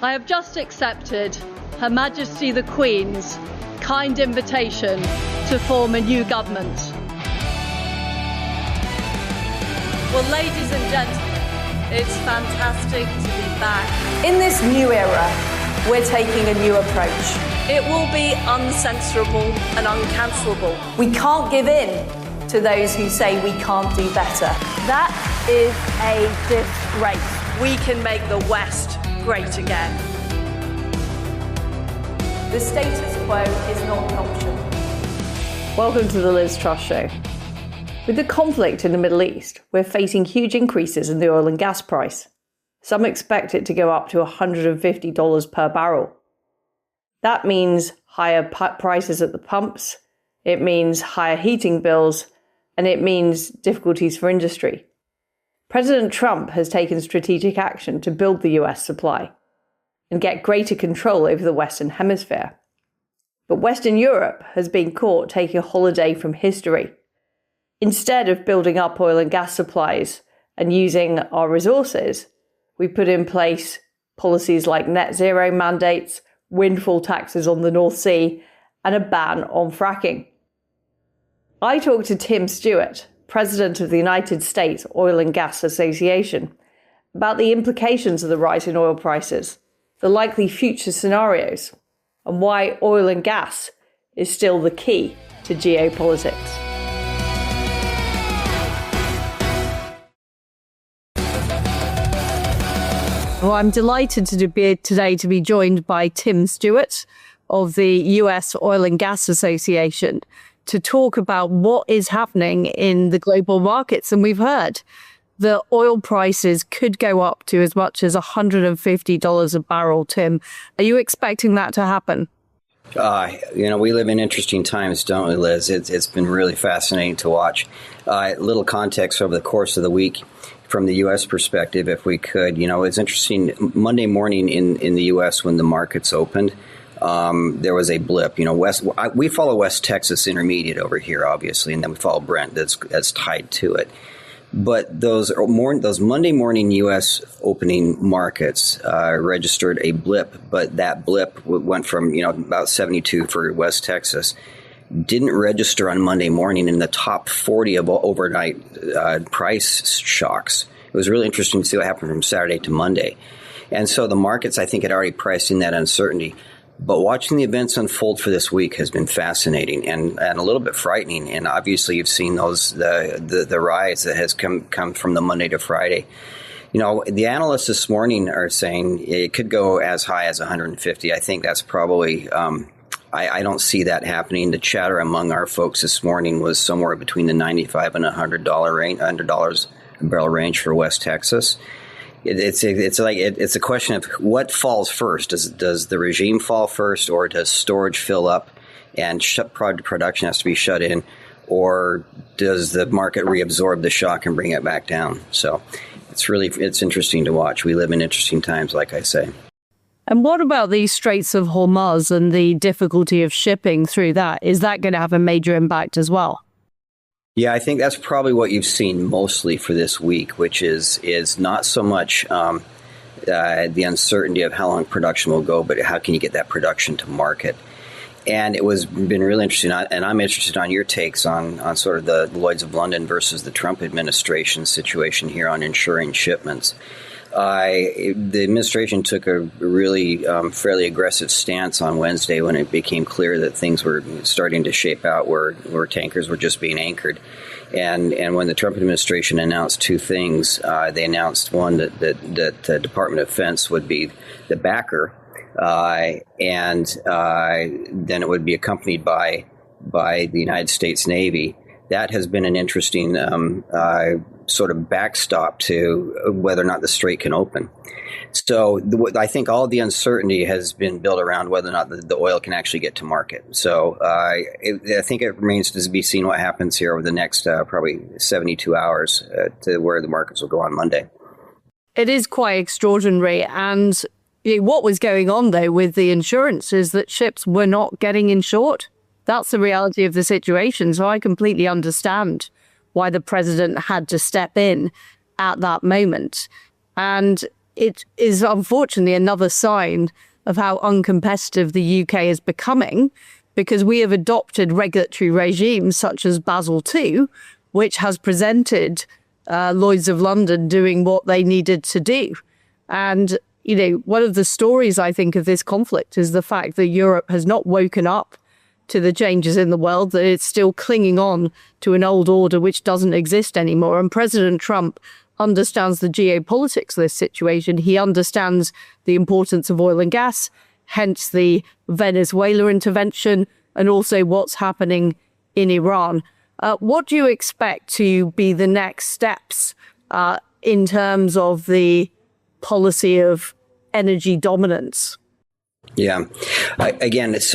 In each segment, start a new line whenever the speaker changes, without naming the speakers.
I have just accepted Her Majesty the Queen's kind invitation to form a new government.
Well, ladies and gentlemen, it's fantastic to be back.
In this new era, we're taking a new approach.
It will be uncensorable and uncancelable.
We can't give in to those who say we can't do better.
That is a disgrace.
We can make the West great again.
The status quo is not an option.
Welcome to the Liz Truss Show. With the conflict in the Middle East, we're facing huge increases in the oil and gas price. Some expect it to go up to $150 per barrel. That means higher prices at the pumps, it means higher heating bills, and it means difficulties for industry. President Trump has taken strategic action to build the US supply and get greater control over the Western Hemisphere. But Western Europe has been caught taking a holiday from history. Instead of building up oil and gas supplies and using our resources, we put in place policies like net zero mandates, windfall taxes on the North Sea, and a ban on fracking. I talked to Tim Stewart, president of the United States Oil and Gas Association, about the implications of the rise in oil prices, the likely future scenarios, and why oil and gas is still the key to geopolitics.
Well, I'm delighted to be joined by Tim Stewart of the US Oil and Gas Association to talk about what is happening in the global markets. And we've heard the oil prices could go up to as much as $150 a barrel. Tim, are you expecting that to happen?
We live in interesting times, don't we, Liz? It's been really fascinating to watch. Little context over the course of the week from the U.S. perspective, if we could. It's interesting. Monday morning in the U.S. when the markets opened, there was a blip. We follow West Texas Intermediate over here, obviously, and then we follow Brent that's tied to it. But those Monday morning U.S. opening markets registered a blip, but that blip went from about 72 for West Texas. Didn't register on Monday morning in the top 40 of overnight price shocks. It was really interesting to see what happened from Saturday to Monday. And so the markets, I think, had already priced in that uncertainty. But watching the events unfold for this week has been fascinating and a little bit frightening. And obviously, you've seen the rise that has come from the Monday to Friday. The analysts this morning are saying it could go as high as 150. I think that's probably I don't see that happening. The chatter among our folks this morning was somewhere between the $95 and $100 range, $100 a barrel range for West Texas. It's a question of what falls first. Does the regime fall first, or does storage fill up and production has to be shut in, or does the market reabsorb the shock and bring it back down? So it's interesting to watch. We live in interesting times, like I say.
And what about the Straits of Hormuz and the difficulty of shipping through that? Is that going to have a major impact as well?
Yeah, I think that's probably what you've seen mostly for this week, which is not so much the uncertainty of how long production will go, but how can you get that production to market. And been really interesting, and I'm interested on your takes on sort of the Lloyd's of London versus the Trump administration situation here on ensuring shipments. The administration took a really fairly aggressive stance on Wednesday when it became clear that things were starting to shape out where tankers were just being anchored. And when the Trump administration announced two things, they announced one that the Department of Defense would be the backer, and then it would be accompanied by the United States Navy. That has been an interesting sort of backstop to whether or not the strait can open. So I think all the uncertainty has been built around whether or not the oil can actually get to market. So I think it remains to be seen what happens here over the next probably 72 hours to where the markets will go on Monday.
It is quite extraordinary. And what was going on, though, with the insurance is that ships were not getting insured. That's the reality of the situation. So I completely understand why the president had to step in at that moment. And it is unfortunately another sign of how uncompetitive the UK is becoming, because we have adopted regulatory regimes such as Basel II, which has presented Lloyd's of London doing what they needed to do. And, one of the stories, I think, of this conflict is the fact that Europe has not woken up to the changes in the world, that it's still clinging on to an old order which doesn't exist anymore. And President Trump understands the geopolitics of this situation. He understands the importance of oil and gas, hence the Venezuela intervention, and also what's happening in Iran. What do you expect to be the next steps in terms of the policy of energy dominance?
Yeah. This is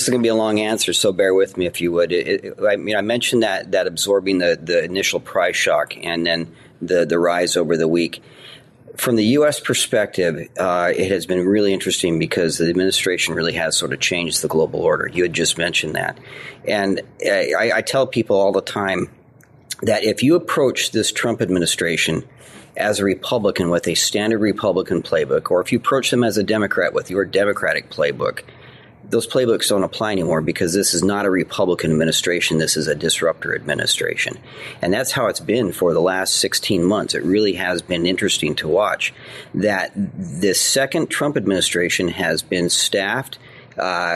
going to be a long answer, so bear with me if you would. I mentioned that absorbing the initial price shock and then the rise over the week. From the U.S. perspective, it has been really interesting because the administration really has sort of changed the global order. You had just mentioned that. And I tell people all the time that if you approach this Trump administration as a Republican with a standard Republican playbook, or if you approach them as a Democrat with your Democratic playbook, those playbooks don't apply anymore, because this is not a Republican administration. This is a disruptor administration. And that's how it's been for the last 16 months. It really has been interesting to watch that this second Trump administration has been staffed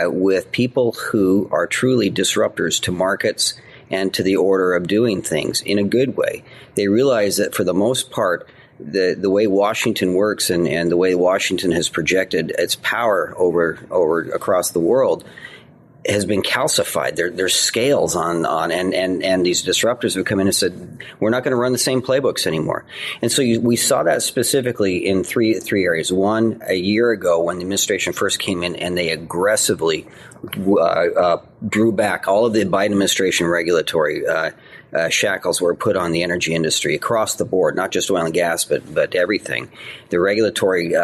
with people who are truly disruptors to markets and to the order of doing things in a good way. They realize that for the most part, the way Washington works and the way Washington has projected its power over across the world has been calcified. There's scales on and these disruptors have come in and said, we're not going to run the same playbooks anymore. And so we saw that specifically in three areas. One, a year ago when the administration first came in and they aggressively drew back all of the Biden administration regulatory shackles were put on the energy industry across the board, not just oil and gas, but everything. The regulatory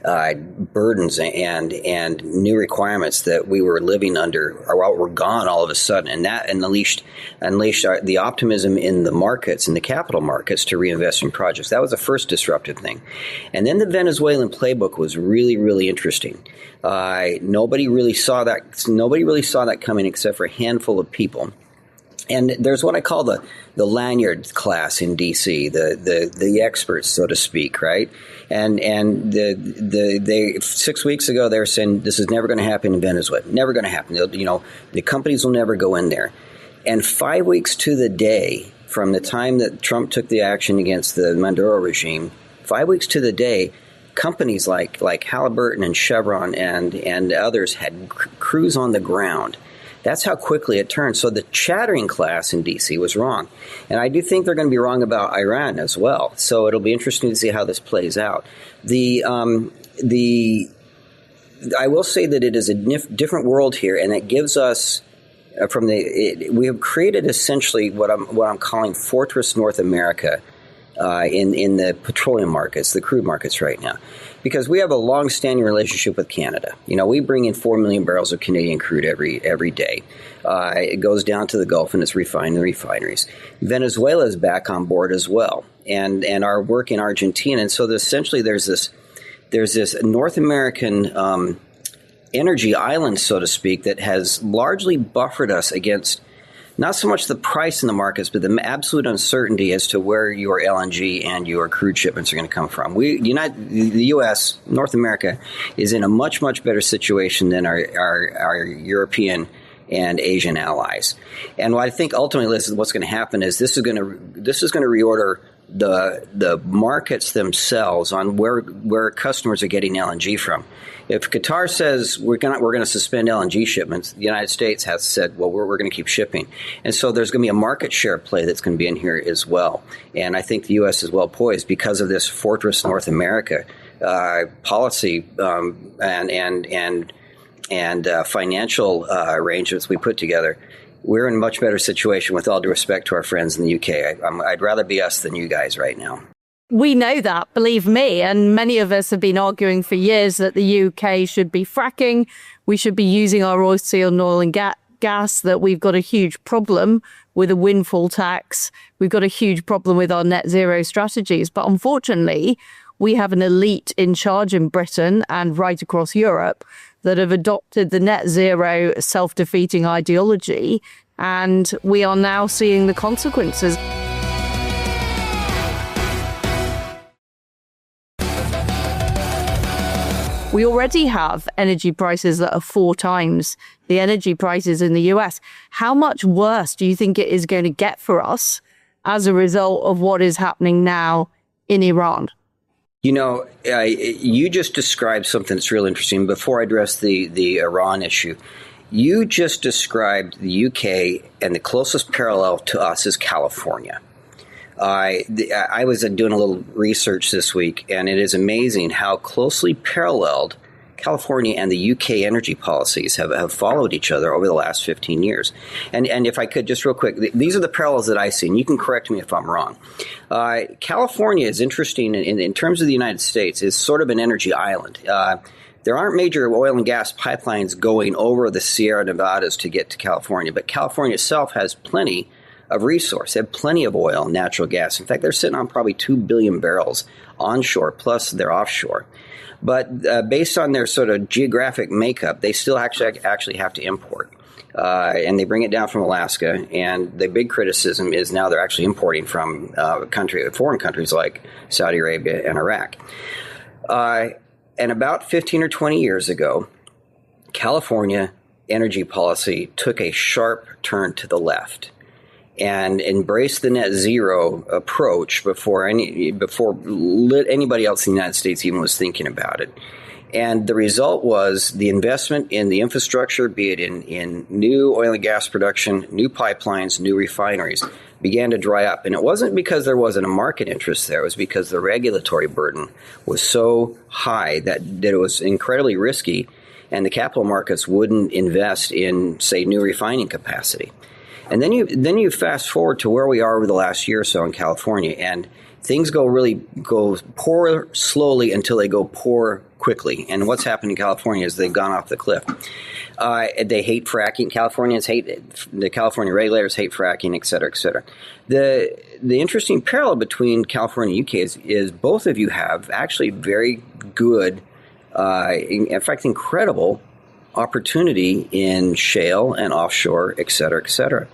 burdens and new requirements that we were living under were gone all of a sudden, and that unleashed the optimism in the markets, in the capital markets, to reinvest in projects. That was the first disruptive thing. And then the Venezuelan playbook was really, really interesting. Nobody really saw that coming except for a handful of people. And there's what I call the lanyard class in D.C., the experts, so to speak, right? And they 6 weeks ago they were saying this is never going to happen in Venezuela, never going to happen. The companies will never go in there. And 5 weeks to the day from the time that Trump took the action against the Maduro regime, 5 weeks to the day, companies like Halliburton and Chevron and others had crews on the ground. That's how quickly it turned. So the chattering class in D.C. was wrong. And I do think they're going to be wrong about Iran as well. So it'll be interesting to see how this plays out. I will say that it is a different world here, and it gives us we have created essentially what I'm calling Fortress North America in the petroleum markets, the crude markets right now. Because we have a long-standing relationship with Canada. We bring in 4 million barrels of Canadian crude every day. It goes down to the Gulf and it's refined in the refineries. Venezuela is back on board as well, and our work in Argentina. And so essentially there's this North American energy island, so to speak, that has largely buffered us against not so much the price in the markets, but the absolute uncertainty as to where your LNG and your crude shipments are going to come from. The U.S., North America, is in a much, much better situation than our European and Asian allies. And what I think ultimately, Liz, what's going to happen is this is going to reorder the markets themselves on where customers are getting LNG from. If Qatar says we're going to suspend LNG shipments, the United States has said, well, we're going to keep shipping. And so there's going to be a market share play that's going to be in here as well. And I think the U.S. is well poised because of this Fortress North America policy and financial arrangements we put together. We're in a much better situation, with all due respect to our friends in the UK. I'd rather be us than you guys right now.
We know that, believe me, and many of us have been arguing for years that the UK should be fracking. We should be using our oil and gas, that we've got a huge problem with a windfall tax. We've got a huge problem with our net zero strategies. But unfortunately, we have an elite in charge in Britain and right across Europe that have adopted the net zero self-defeating ideology, and we are now seeing the consequences. We already have energy prices that are 4 times the energy prices in the US. How much worse do you think it is going to get for us as a result of what is happening now in Iran?
You know, you just described something that's real interesting. Before I address the Iran issue, you just described the UK, and the closest parallel to us is California. I was doing a little research this week, and it is amazing how closely paralleled California and the UK energy policies have followed each other over the last 15 years. And if I could just real quick, these are the parallels that I see, and you can correct me if I'm wrong. California is interesting in terms of the United States, is sort of an energy island. There aren't major oil and gas pipelines going over the Sierra Nevadas to get to California, but California itself has plenty of resource. They have plenty of oil and natural gas. In fact, they're sitting on probably 2 billion barrels onshore, plus they're offshore. But based on their sort of geographic makeup, they still actually have to import. And they bring it down from Alaska. And the big criticism is now they're actually importing from foreign countries like Saudi Arabia and Iraq. And about 15 or 20 years ago, California energy policy took a sharp turn to the left and embraced the net zero approach before anybody else in the United States even was thinking about it. And the result was the investment in the infrastructure, be it in new oil and gas production, new pipelines, new refineries, began to dry up. And it wasn't because there wasn't a market interest there. It was because the regulatory burden was so high that it was incredibly risky, and the capital markets wouldn't invest in, say, new refining capacity. And then you fast forward to where we are over the last year or so in California, and things go poor slowly until they go poor quickly. And what's happened in California is they've gone off the cliff. They hate fracking. The California regulators hate fracking, et cetera, et cetera. The interesting parallel between California and UK is both of you have actually very good, in fact, incredible opportunity in shale and offshore, et cetera, et cetera.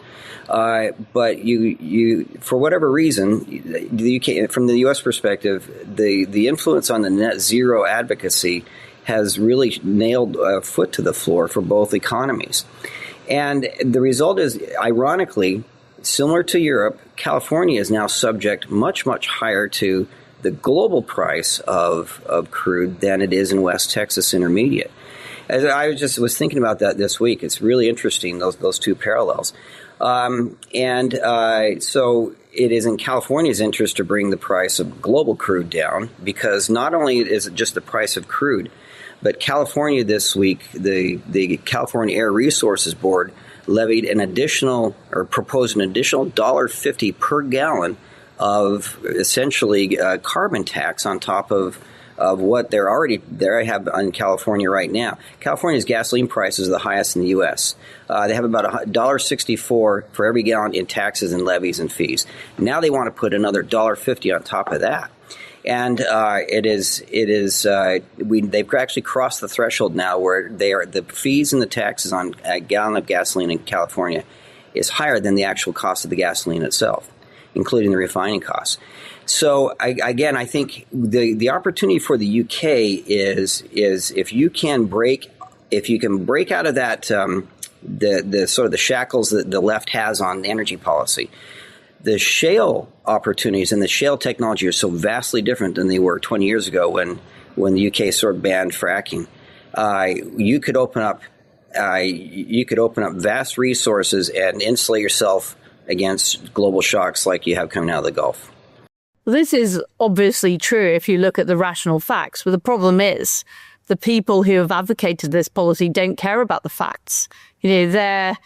But you, for whatever reason, the UK, from the U.S. perspective, the influence on the net zero advocacy has really nailed a foot to the floor for both economies. And the result is, ironically, similar to Europe, California is now subject much, much higher to the global price of crude than it is in West Texas Intermediate. As I was thinking about that this week, it's really interesting, those two parallels. So it is in California's interest to bring the price of global crude down, because not only is it just the price of crude, but California this week, the California Air Resources Board levied proposed an additional $1.50 per gallon of essentially carbon tax on top of what they have in California right now. California's gasoline price is the highest in the U.S. They have about $1.64 for every gallon in taxes and levies and fees. Now they want to put another $1.50 on top of that. And they've actually crossed the threshold now where the fees and the taxes on a gallon of gasoline in California is higher than the actual cost of the gasoline itself, including the refining costs. So I think the opportunity for the UK is if you can break out of that the sort of the shackles that the left has on energy policy. The shale opportunities and the shale technology are so vastly different than they were 20 years ago when the UK sort of banned fracking. You could open up vast resources and insulate yourself against global shocks like you have coming out of the Gulf.
This is obviously true if you look at the rational facts, but the problem is the people who have advocated this policy don't care about the facts. They're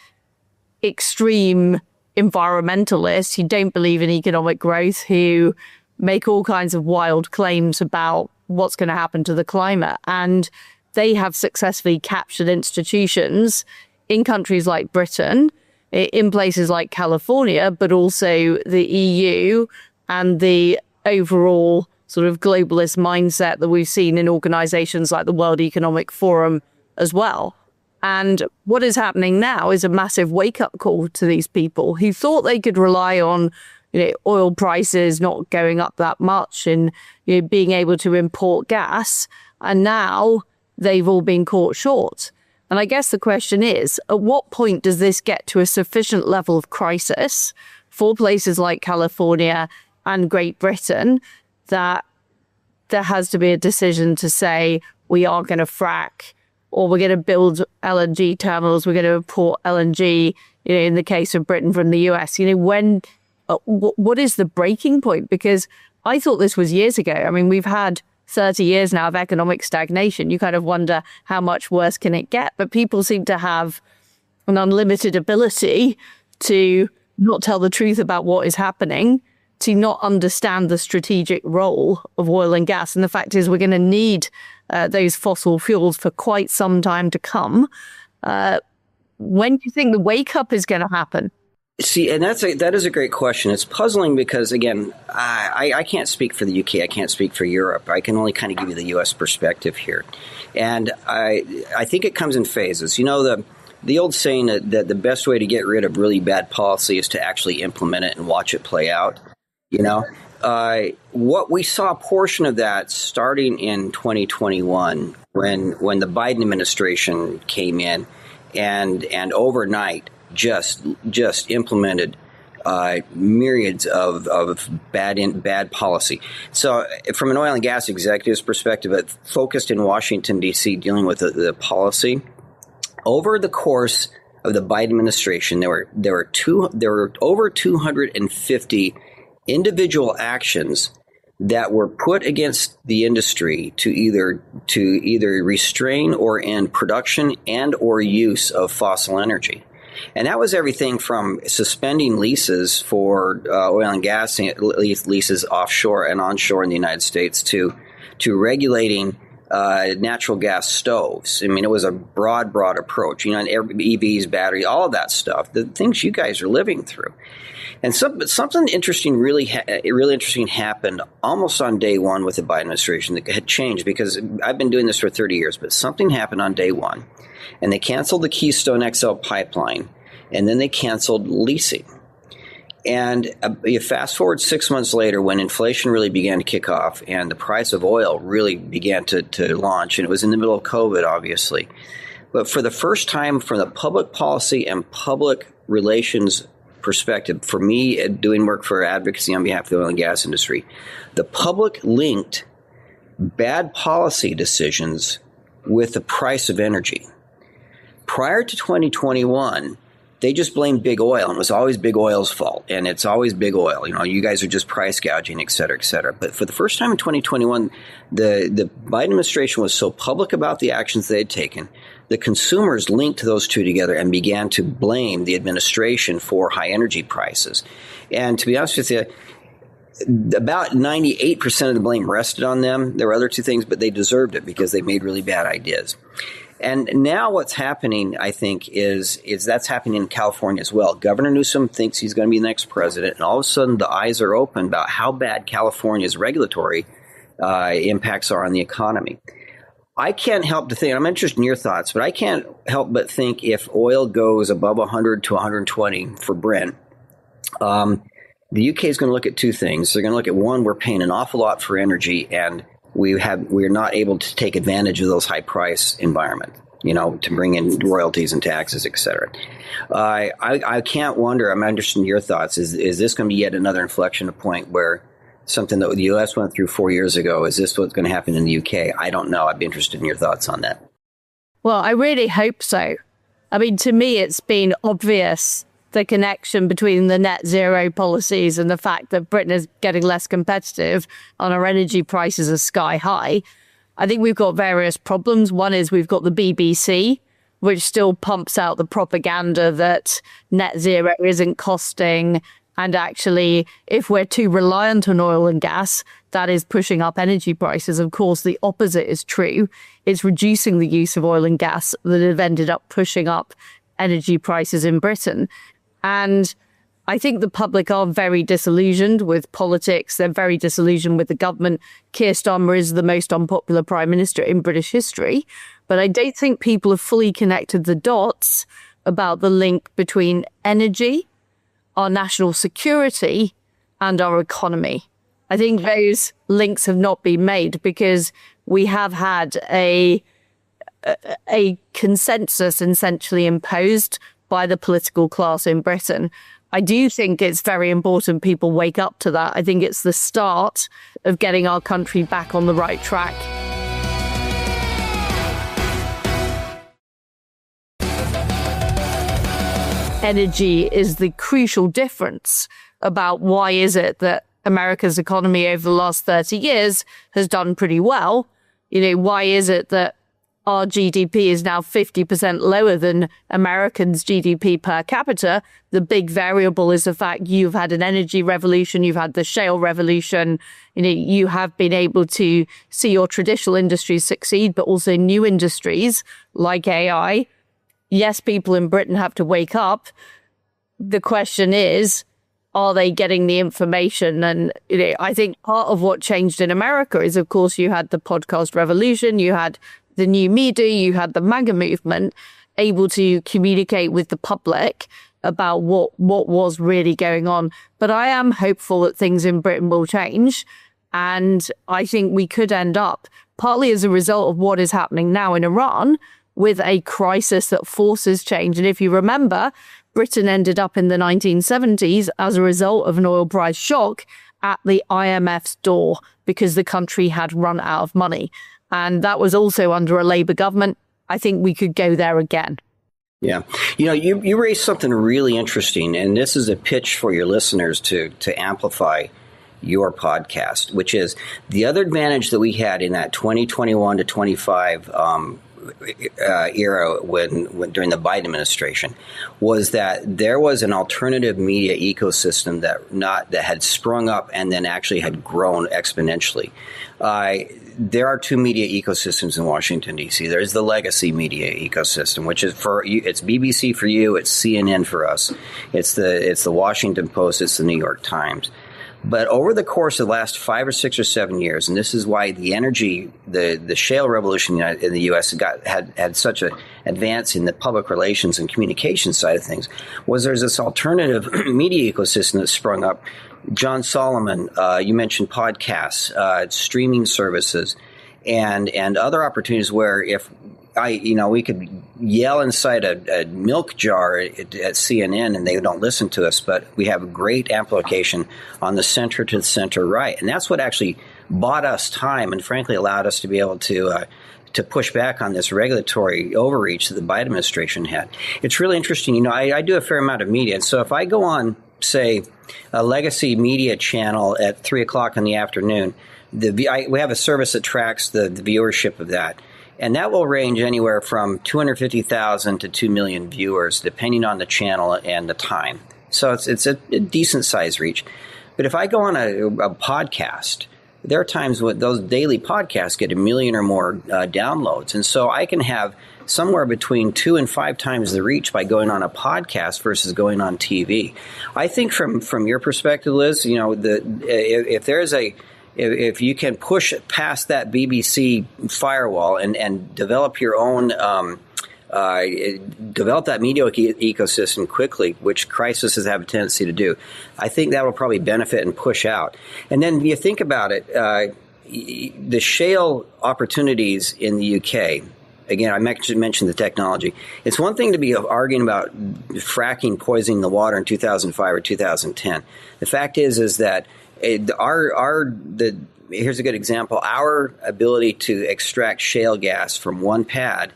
extreme environmentalists who don't believe in economic growth, who make all kinds of wild claims about what's going to happen to the climate. And they have successfully captured institutions in countries like Britain, in places like California, but also the EU and the overall sort of globalist mindset that we've seen in organizations like the World Economic Forum as well. And what is happening now is a massive wake-up call to these people who thought they could rely on oil prices not going up that much and being able to import gas. And now they've all been caught short. And I guess the question is, at what point does this get to a sufficient level of crisis for places like California and Great Britain that there has to be a decision to say we are going to frack, or we're going to build LNG terminals, we're going to import LNG, in the case of Britain from the US, what is the breaking point? Because I thought this was years ago. I mean, we've had 30 years now of economic stagnation. You kind of wonder how much worse can it get? But people seem to have an unlimited ability to not tell the truth about what is happening, to not understand the strategic role of oil and gas. And the fact is we're going to need those fossil fuels for quite some time to come. When do you think the wake up is going to happen?
See, and that is a great question. It's puzzling because, again, I can't speak for the UK. I can't speak for Europe. I can only kind of give you the US perspective here. And I think it comes in phases. The old saying that the best way to get rid of really bad policy is to actually implement it and watch it play out. What we saw a portion of that starting in 2021 when the Biden administration came in and overnight just implemented myriads of bad policy. So from an oil and gas executive's perspective, it focused in Washington, D.C., dealing with the policy. Over the course of the Biden administration, there were over 250 individual actions that were put against the industry to either restrain or end production and or use of fossil energy. And that was everything from suspending leases for oil and gas leases offshore and onshore in the United States to regulating natural gas stoves. I mean, it was a broad approach, EVs, battery, all of that stuff, the things you guys are living through. And something interesting, really interesting happened almost on day one with the Biden administration that had changed, because I've been doing this for 30 years, but something happened on day one. And they canceled the Keystone XL pipeline, and then they canceled leasing. And you fast forward 6 months later, when inflation really began to kick off and the price of oil really began to launch, and it was in the middle of COVID, obviously. But for the first time, from the public policy and public relations perspective, for me, doing work for advocacy on behalf of the oil and gas industry, the public linked bad policy decisions with the price of energy. Prior to 2021, they just blamed big oil, and it was always big oil's fault, and it's always big oil. You guys are just price gouging, et cetera, et cetera. But for the first time in 2021, the Biden administration was so public about the actions they had taken, the consumers linked those two together and began to blame the administration for high energy prices. And to be honest with you, about 98% of the blame rested on them. There were other two things, but they deserved it because they made really bad ideas. And now what's happening, I think, is that's happening in California as well. Governor Newsom thinks he's going to be the next president, and all of a sudden the eyes are open about how bad California's regulatory impacts are on the economy. I can't help to think, I'm interested in your thoughts, but I can't help but think if oil goes above 100 to 120 for Brent, the UK is going to look at two things. They're going to look at, one, we're paying an awful lot for energy, and we're not able to take advantage of those high price environment, to bring in royalties and taxes, et cetera. I can't wonder, I'm interested in your thoughts, is this going to be yet another inflection point where something that the U.S. went through 4 years ago, is this what's going to happen in the UK? I don't know. I'd be interested in your thoughts on that.
Well, I really hope so. I mean, to me, it's been obvious, the connection between the net zero policies and the fact that Britain is getting less competitive and our energy prices are sky high. I think we've got various problems. One is we've got the BBC, which still pumps out the propaganda that net zero isn't costing. And actually, if we're too reliant on oil and gas, that is pushing up energy prices. Of course, the opposite is true. It's reducing the use of oil and gas that have ended up pushing up energy prices in Britain. And I think the public are very disillusioned with politics. They're very disillusioned with the government. Keir Starmer is the most unpopular prime minister in British history. But I don't think people have fully connected the dots about the link between energy, our national security, and our economy. I think those links have not been made because we have had a consensus essentially imposed by the political class in Britain. I do think it's very important people wake up to that. I think it's the start of getting our country back on the right track. Energy is the crucial difference about why is it that America's economy over the last 30 years has done pretty well. Why is it that our GDP is now 50% lower than Americans' GDP per capita? The big variable is the fact you've had an energy revolution, you've had the shale revolution, you have been able to see your traditional industries succeed, but also new industries like AI. Yes, people in Britain have to wake up. The question is, are they getting the information? And I think part of what changed in America is, of course, you had the podcast revolution, you had the new media, you had the MAGA movement able to communicate with the public about what was really going on. But I am hopeful that things in Britain will change. And I think we could end up, partly as a result of what is happening now in Iran, with a crisis that forces change. And if you remember, Britain ended up in the 1970s as a result of an oil price shock at the IMF's door because the country had run out of money. And that was also under a Labour government. I think we could go there again.
Yeah. You raised something really interesting, and this is a pitch for your listeners to amplify your podcast, which is the other advantage that we had in that 2021 to 25 era when during the Biden administration was that there was an alternative media ecosystem that had sprung up and then actually had grown exponentially. There are two media ecosystems in Washington, D.C. There's the legacy media ecosystem, which is it's BBC for you, it's CNN for us, it's the Washington Post, it's the New York Times. But over the course of the last 5 or 6 or 7 years, and this is why the shale revolution in the U.S. had such an advance in the public relations and communication side of things, was there's this alternative media ecosystem that sprung up. John Solomon, you mentioned podcasts, streaming services, and other opportunities where if we could yell inside a milk jar at CNN and they don't listen to us, but we have a great amplification on the center to the center right. And that's what actually bought us time and frankly allowed us to be able to push back on this regulatory overreach that the Biden administration had. It's really interesting. I do a fair amount of media. And so if I go on, say, a legacy media channel at 3 o'clock in the afternoon, we have a service that tracks the viewership of that. And that will range anywhere from 250,000 to 2 million viewers, depending on the channel and the time. So it's a decent size reach. But if I go on a podcast, there are times when those daily podcasts get 1 million or more downloads. And so I can have somewhere between 2 and 5 times the reach by going on a podcast versus going on TV. I think from your perspective, Liz, if you can push past that BBC firewall and develop your own, develop that media ecosystem quickly, which crises have a tendency to do, I think that will probably benefit and push out. And then you think about it, the shale opportunities in the UK. Again, I mentioned the technology. It's one thing to be arguing about fracking poisoning the water in 2005 or 2010. The fact is that here's a good example. Our ability to extract shale gas from one pad,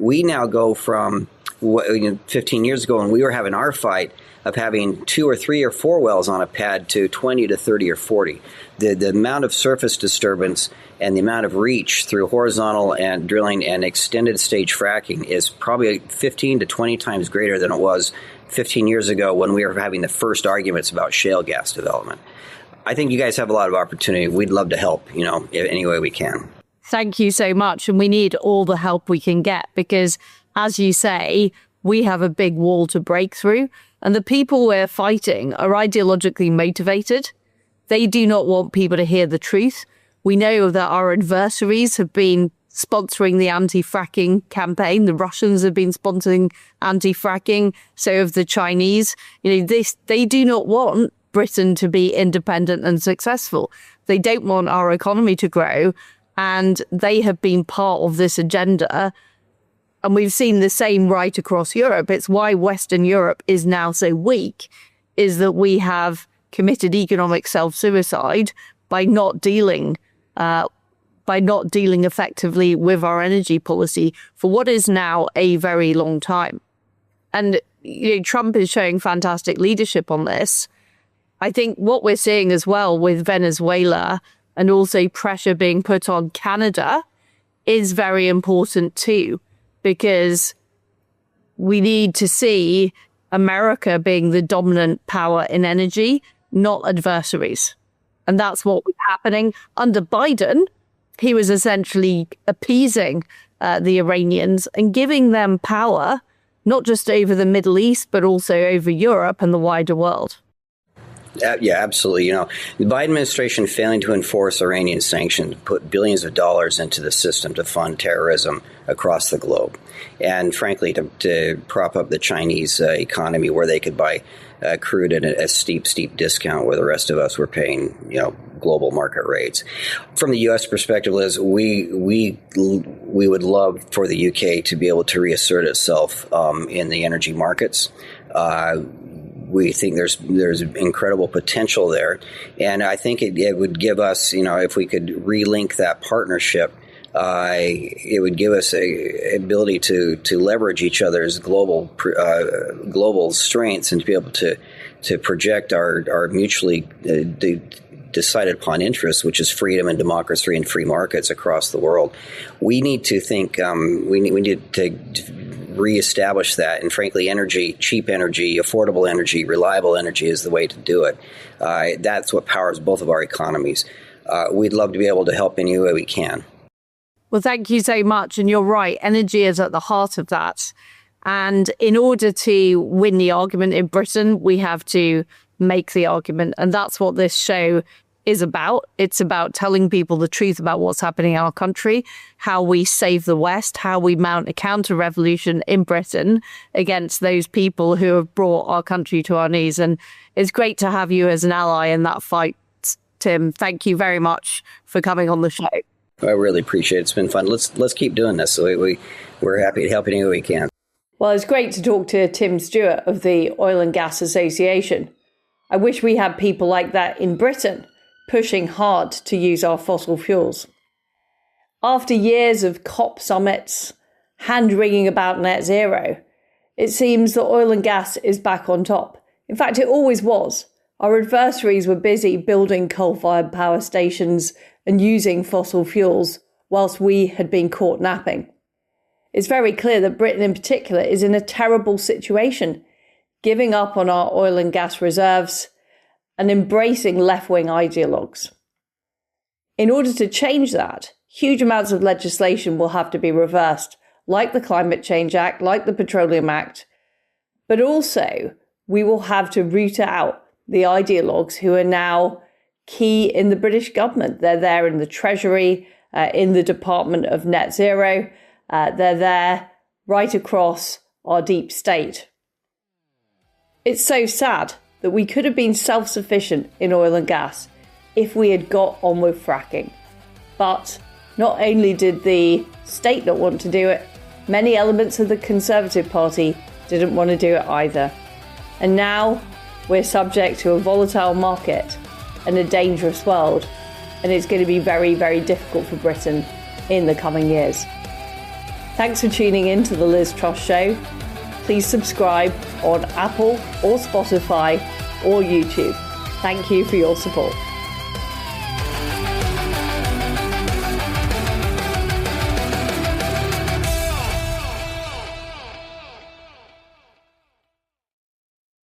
we now go from 15 years ago when we were having our fight of having 2 or 3 or 4 wells on a pad to 20 to 30 or 40. The amount of surface disturbance and the amount of reach through horizontal and drilling and extended stage fracking is probably 15 to 20 times greater than it was 15 years ago when we were having the first arguments about shale gas development. I think you guys have a lot of opportunity. We'd love to help, any way we can.
Thank you so much. And we need all the help we can get because, as you say, we have a big wall to break through. And the people we're fighting are ideologically motivated. They do not want people to hear the truth. We know that our adversaries have been sponsoring the anti-fracking campaign. The Russians have been sponsoring anti-fracking. So have the Chinese. They do not want Britain to be independent and successful. They don't want our economy to grow. And they have been part of this agenda. And we've seen the same right across Europe. It's why Western Europe is now so weak, is that we have committed economic self-suicide by not dealing effectively with our energy policy for what is now a very long time. And Trump is showing fantastic leadership on this. I think what we're seeing as well with Venezuela and also pressure being put on Canada is very important too, because we need to see America being the dominant power in energy, not adversaries. And that's what was happening under Biden. He was essentially appeasing the Iranians and giving them power, not just over the Middle East, but also over Europe and the wider world.
Yeah, absolutely. The Biden administration failing to enforce Iranian sanctions put billions of dollars into the system to fund terrorism across the globe. And frankly, to prop up the Chinese economy where they could buy crude at a steep discount where the rest of us were paying, global market rates. From the U.S. perspective, Liz, we would love for the UK to be able to reassert itself in the energy markets. We think there's incredible potential there. And I think it would give us, if we could relink that partnership, it would give us a ability to leverage each other's global strengths and to be able to project our mutually decided upon interests, which is freedom and democracy and free markets across the world. We need to think, we need to reestablish that. And frankly, energy, cheap energy, affordable energy, reliable energy is the way to do it. That's what powers both of our economies. We'd love to be able to help any way we can.
Well, thank you so much. And you're right. Energy is at the heart of that. And in order to win the argument in Britain, we have to make the argument. And that's what this show is about. It's about telling people the truth about what's happening in our country, how we save the West, how we mount a counter-revolution in Britain against those people who have brought our country to our knees. And it's great to have you as an ally in that fight, Tim. Thank you very much for coming on the show.
I really appreciate it. It's been fun. Let's keep doing this. So we're happy to help any way we can.
Well, it's great to talk to Tim Stewart of the Oil and Gas Association. I wish we had people like that in Britain, pushing hard to use our fossil fuels. After years of COP summits, hand-wringing about net zero, it seems that oil and gas is back on top. In fact, it always was. Our adversaries were busy building coal-fired power stations and using fossil fuels whilst we had been caught napping. It's very clear that Britain in particular is in a terrible situation, giving up on our oil and gas reserves and embracing left-wing ideologues. In order to change that, huge amounts of legislation will have to be reversed, like the Climate Change Act, like the Petroleum Act, but also we will have to root out the ideologues who are now key in the British government. They're there in the Treasury, in the Department of Net Zero. They're there right across our deep state. It's so sad that we could have been self-sufficient in oil and gas if we had got on with fracking. But not only did the state not want to do it, many elements of the Conservative Party didn't want to do it either. And now we're subject to a volatile market and a dangerous world, and it's going to be very, very difficult for Britain in the coming years. Thanks for tuning in to the Liz Truss Show. Please subscribe on Apple or Spotify or YouTube. Thank you for your support.